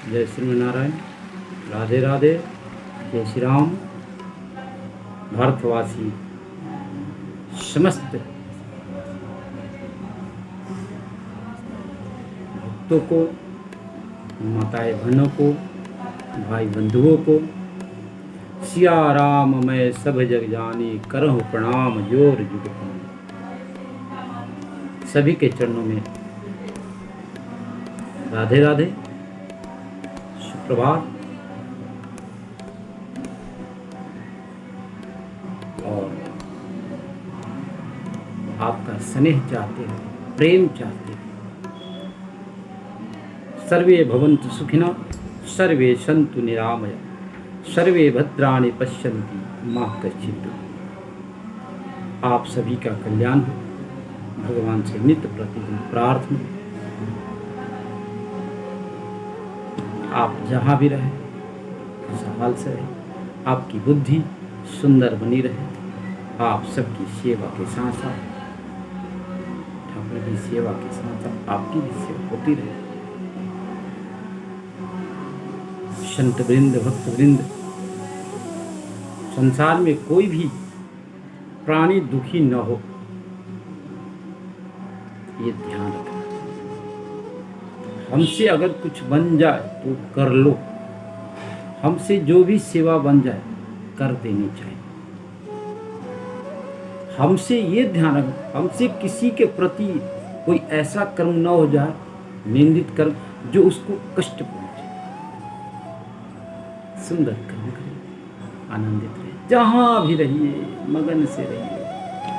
जय श्री नारायण, राधे राधे, जय श्री राम। भारतवासी समस्त भक्तों को, माताएं बहनों को, भाई बंधुओं को सिया राम मैं सब जग जानी, करहु प्रणाम जोर जुग पानी। सभी के चरणों में राधे राधे, सुप्रभात। और आपका स्नेह चाहते हैं, प्रेम चाहते हैं। सर्वे भवन्तु सुखिनः, सर्वे सन्तु निरामया, सर्वे भद्राणि पश्यन्ति मा कश्चित् दुःखम्। आप सभी का कल्याण हो, भगवान से नित्य प्रतिदिन प्रार्थना। आप जहाँ भी रहें खुशहाल से रहें, आपकी बुद्धि सुंदर बनी रहे, आप सबकी सेवा के साथ साथ ठाकुर की सेवा के साथ साथ आपकी भी सेवा होती रहे। संत वृंद, भक्त वृंद, संसार में कोई भी प्राणी दुखी न हो, ये ध्यान रखना। हमसे अगर कुछ बन जाए तो कर लो, हमसे जो भी सेवा बन जाए कर देनी चाहिए। हमसे ये ध्यान रखना, हमसे किसी के प्रति कोई ऐसा कर्म न हो जाए, निंदित कर्म जो उसको कष्ट पहुंचे। सुंदर कर्म करिए, आनंदित रहिए, जहां भी रहिए मगन से रहिए।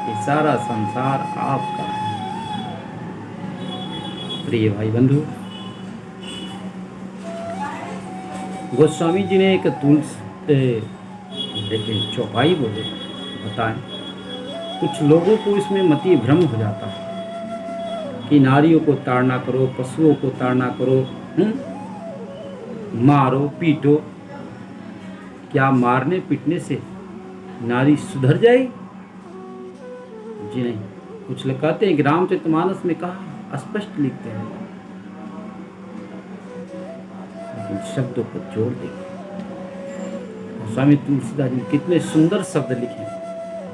ये सारा संसार आपका है। प्रिय भाई बंधु, गोस्वामी जी ने एक चौपाई बोले बताएं। कुछ लोगों को इसमें मति भ्रम हो जाता है कि नारियों को ताड़ना करो, पशुओं को ताड़ना करो, मारो पीटो। क्या मारने पीटने से नारी सुधर जाएगी? जी नहीं। कुछ लोग कहते हैं कि रामचरितमानस में कहा, स्पष्ट लिखते हैं, लेकिन शब्दों को जोड़ देंगे। स्वामी तुलसीदास जी कितने सुंदर शब्द लिखे,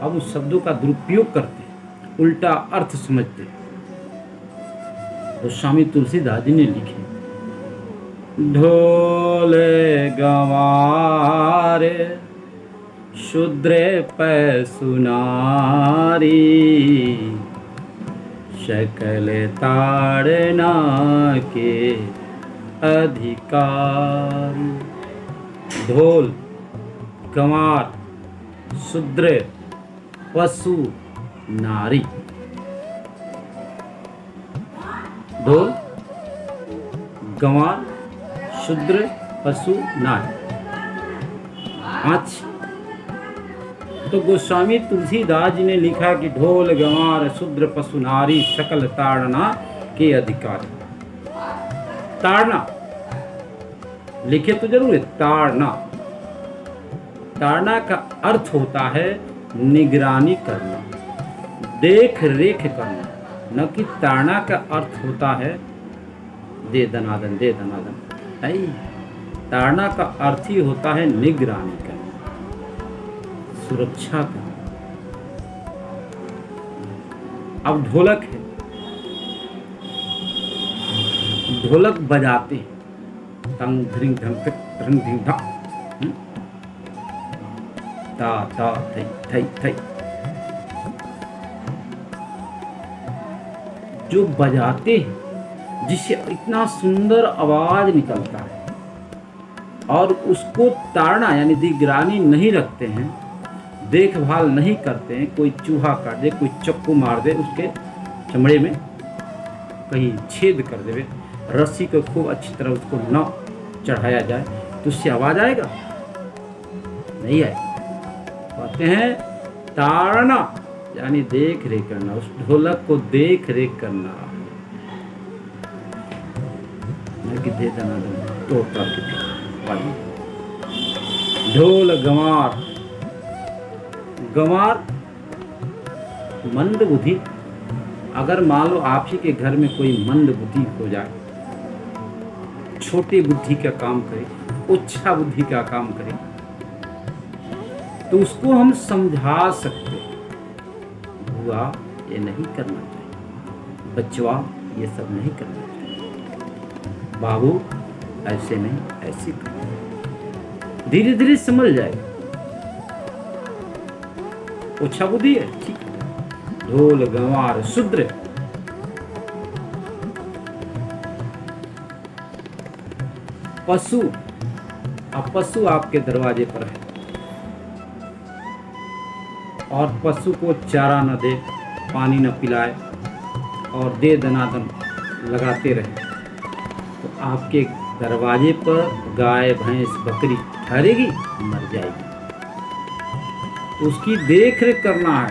अब उस शब्दों का दुरुपयोग करते हैं, उल्टा अर्थ समझते हैं। तो स्वामी तुलसीदास जी ने लिखे, ढोले गंवारे शूद्रे पै सुनारी, शकल ताड़ना के अधिकारी। ढोल, गंवार, शूद्र, पशु, नारी। ढोल, गंवार, शूद्र, पशु, नारी। 5। तो गोस्वामी तुलसीदास जी ने लिखा कि ढोल, गंवार, शूद्र, पशु, नारी, सकल ताड़ना के अधिकारी। ताड़ना लिखे तो जरूर है, ताड़ना। ताड़ना का अर्थ होता है निगरानी करना, देख रेख करना। न कि ताड़ना का अर्थ होता है दे दनादन, दे दनादन। नहीं, ताड़ना का अर्थ ही होता है निगरानी करना, सुरक्षा करना। अब ढोलक है, ढोलक बजाते हैं, तंग ध्रिंग ढंग ध्रिंग धिंग धा, ता ता थई थई थई। जो बजाते हैं, जिससे इतना सुंदर आवाज निकलता है, और उसको ताड़ना यानी निगरानी नहीं रखते हैं, देखभाल नहीं करते हैं। कोई चूहा काट दे, कोई चक्कू मार दे, उसके चमड़े में कहीं छेद कर देवे, रस्सी को खूब अच्छी तरह उसको न चढ़ाया जाए, तो उससे आवाज आएगा? नहीं आएगा। कहते हैं ताड़ना यानी देख रेख करना, उस ढोलक को देख रेख करना, दे दना तोड़ता पानी। ढोल, गंवार, गंवार मंद बुद्धि। अगर मान लो आप ही के घर में कोई मंद बुद्धि हो जाए, छोटे बुद्धि का काम करे, ओछा बुद्धि का काम करे, तो उसको हम समझा सकते हैं, बुआ ये नहीं करना चाहिए, बचवा ये सब नहीं करना चाहिए, बाबू ऐसे नहीं ऐसे करो। धीरे धीरे समझ जाएगा। ओछा बुद्धि है, ठीक है, ढोल गंवार शूद्र, पशु, अब पशु आपके दरवाजे पर है और पशु को चारा न दे, पानी न पिलाए और दे दनादन लगाते रहे, तो आपके दरवाजे पर गाय भैंस बकरी ठहरेगी, मर जाएगी। तो उसकी देख रेख करना है,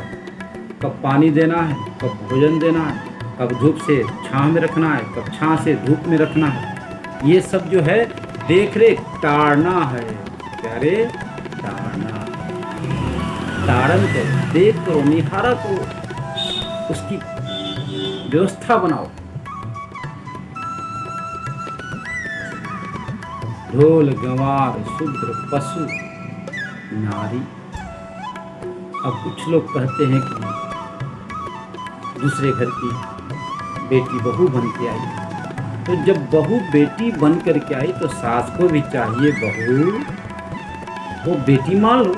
कब पानी देना है, कब भोजन देना है, कब धूप से छांव में रखना है, कब छांव से धूप में रखना है, ये सब जो है देख रेख टाड़ना है। प्यारे टाड़ना, ताड़न करो, देख करो, निहारा करो, उसकी व्यवस्था बनाओ। ढोल गंवार शूद्र पशु नारी। अब कुछ लोग कहते हैं कि दूसरे घर की बेटी बहू बन के आई, तो जब बहू बेटी बन करके आई तो सास को भी चाहिए बहू वो बेटी मान लो।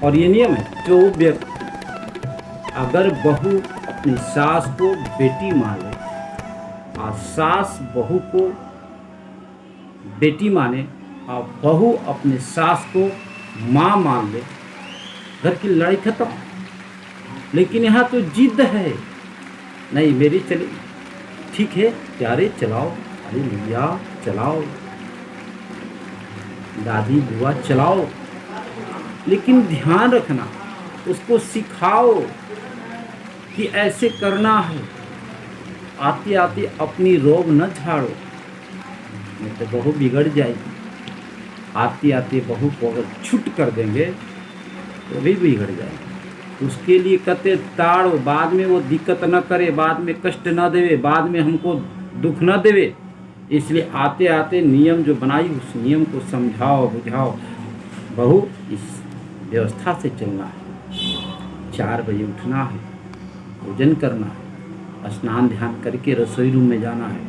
और ये नियम है, जो व्यक्ति अगर बहू अपनी सास को बेटी मान ले और सास बहू को बेटी माने और बहू अपने सास को माँ मान ले, घर की लड़ाई खत्म। लेकिन यहाँ तो जिद है, नहीं मेरी चली, ठीक है प्यारे चलाओ, अरे भैया चलाओ, दादी बुआ चलाओ, लेकिन ध्यान रखना, उसको सिखाओ कि ऐसे करना है। आते आते अपनी रोब न झाड़ो, नहीं तो बहू बिगड़ जाएगी। आते आते बहू को अगर छुट कर देंगे तो भी बिगड़ जाएगी। उसके लिए कहते ताड़ो, बाद में वो दिक्कत न करे, बाद में कष्ट न देवे, बाद में हमको दुख न देवे। इसलिए आते आते नियम जो बनाई उस नियम को समझाओ बुझाओ। बहू इस व्यवस्था से चलना है, 4 बजे उठना है, भोजन करना है, स्नान ध्यान करके रसोई रूम में जाना है,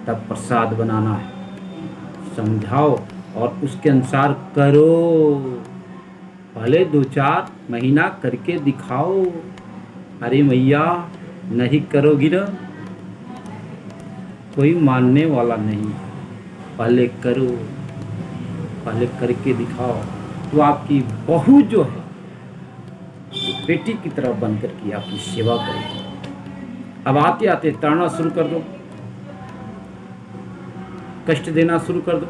तब प्रसाद बनाना है। समझाओ और उसके अनुसार करो। पहले 2-4 महीना करके दिखाओ। अरे मैया नहीं करोगी ना, कोई मानने वाला नहीं। पहले करो, पहले करके दिखाओ, तो आपकी बहू जो है बेटी की तरह बन करके आपकी सेवा करेगी। अब आते आते ताड़ना शुरू कर दो, कष्ट देना शुरू कर दो,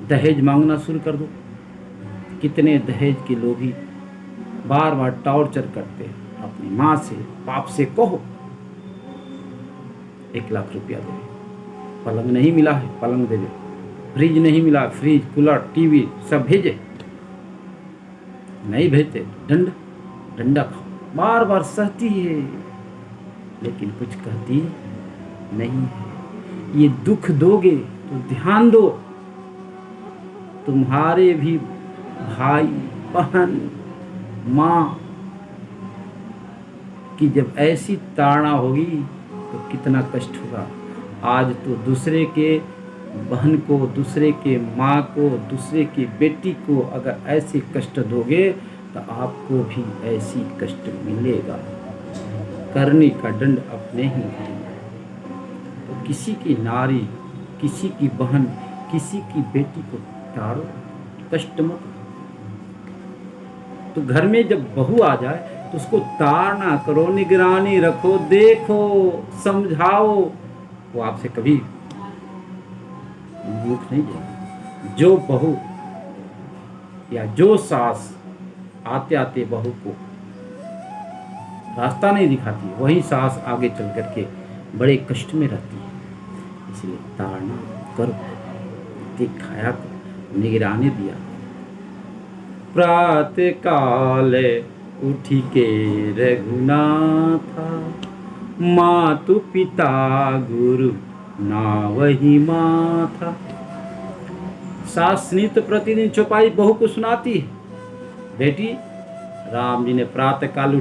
दहेज मांगना शुरू कर दो। कितने दहेज के लोभी बार बार टॉर्चर करते हैं। अपनी माँ से बाप से कहो 1 लाख रुपया दे, पलंग नहीं मिला है पलंग दे दे, फ्रिज नहीं मिला, फ्रिज कूलर टीवी सब भेजे, नहीं भेजते डंडा खाओ। बार बार सहती है लेकिन कुछ कहती नहीं है। ये दुख दोगे तो ध्यान दो, तुम्हारे भी भाई बहन माँ की जब ऐसी ताड़ना होगी तो कितना कष्ट होगा। आज तो दूसरे के बहन को, दूसरे के माँ को, दूसरे की बेटी को अगर ऐसे कष्ट दोगे तो आपको भी ऐसी कष्ट मिलेगा। करने का दंड अपने ही है। तो किसी की नारी, किसी की बहन, किसी की बेटी को ताड़ो, कष्ट मत। तो घर में जब बहू आ जाए तो उसको ताड़ना करो, निगरानी रखो, देखो, समझाओ, वो आपसे कभी मुख नहीं जाएगी। जो बहू या जो सास आते आते बहू को रास्ता नहीं दिखाती, वही सास आगे चल करके बड़े कष्ट में रहती है। इसलिए ताड़ना करो, दिखाया करो, निगरानी दिया। प्रातः काल उठी के रघुनाथा, मातु पिता गुरु नावहि माथा। सास नित्य प्रतिदिन चौपाई बहू को सुनाती है, बेटी राम जी ने प्रातः काल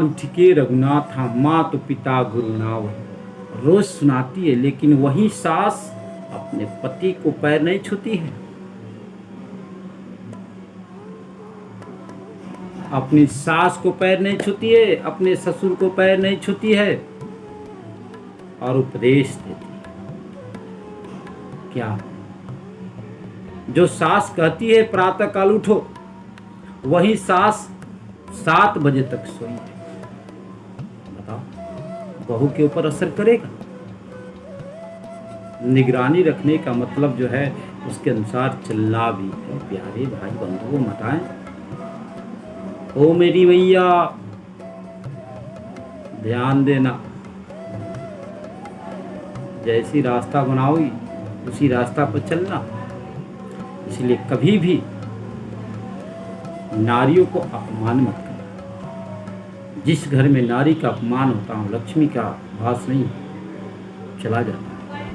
उठ के रघुनाथा मातु पिता गुरु नावहि रोज सुनाती है। लेकिन वही सास अपने पति को पैर नहीं छूती है, अपनी सास को पैर नहीं छूती है, अपने ससुर को पैर नहीं छूती है और उपदेश देती है। क्या जो सास कहती है प्रातः काल उठो, वही सास 7 बजे तक सोई है, बताओ बहू के ऊपर असर करेगा? निगरानी रखने का मतलब जो है उसके अनुसार चलना भी है। प्यारे भाई बंधुओं बताएं, ओ मेरी मैया ध्यान देना, जैसी रास्ता बनाओगी उसी रास्ता पर चलना। इसलिए कभी भी नारियों को अपमान मत करो। जिस घर में नारी का अपमान होता है लक्ष्मी का वास नहीं चला जाता है।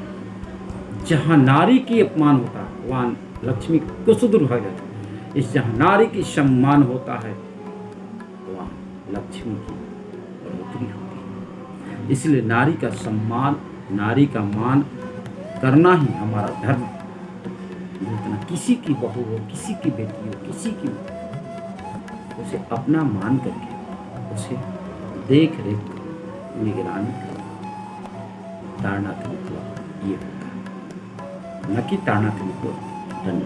जहाँ नारी की अपमान होता है वहाँ लक्ष्मी को सुदूर भाग जाता है। इस जहाँ नारी की सम्मान होता है वहाँ लक्ष्मी की बढ़ोतरी होती है। इसलिए नारी का सम्मान, नारी का मान करना ही हमारा धर्म है। जितना किसी की बहू हो, किसी की बेटी हो, किसी की, उसे अपना मान करके उसे देख रेख करो, निगरानी करो। ताड़ना का मतलब ये होता है, न कि ताड़ना का मतलब दंड।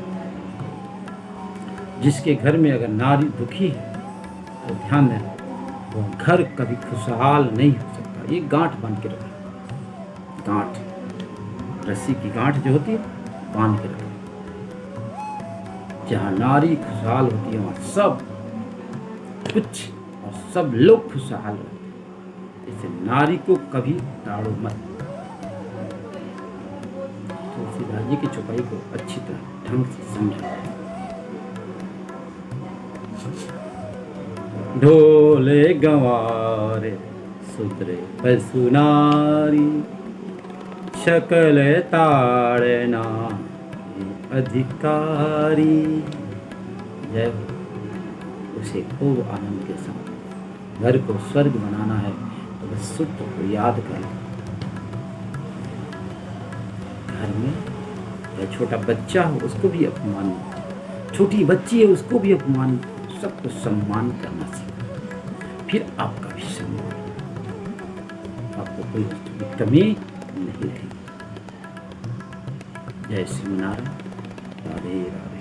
जिसके घर में अगर नारी दुखी है तो ध्यान देना, वो घर कभी खुशहाल नहीं हो सकता। ये गांठ बांध के रखो, गांठ, रस्सी की गांठ जो होती है बांध के रखो। जहाँ नारी खुशहाल होती है वहाँ सब कुछ और सब लोग खुशहाल रहते हैं। इसे नारी को कभी ताड़ो मत। तुलसीदास जी की चौपाई को अच्छी तरह ढंग से समझो। ढोले गंवारे सुधरे पशु नारी, शकल ताड़ना अधिकारी। जब उसे खूब आनंद के साथ घर को स्वर्ग बनाना है तो बस सूत्र को याद कर लो। घर में या छोटा बच्चा हो उसको भी अपमान, छोटी बच्ची है उसको भी अपमान, सबको सम्मान करना सीखो। फिर आपका भी सम्मान, आपको कोई कमी नहीं रहेगी। जय श्री नारायण। राधे राधे।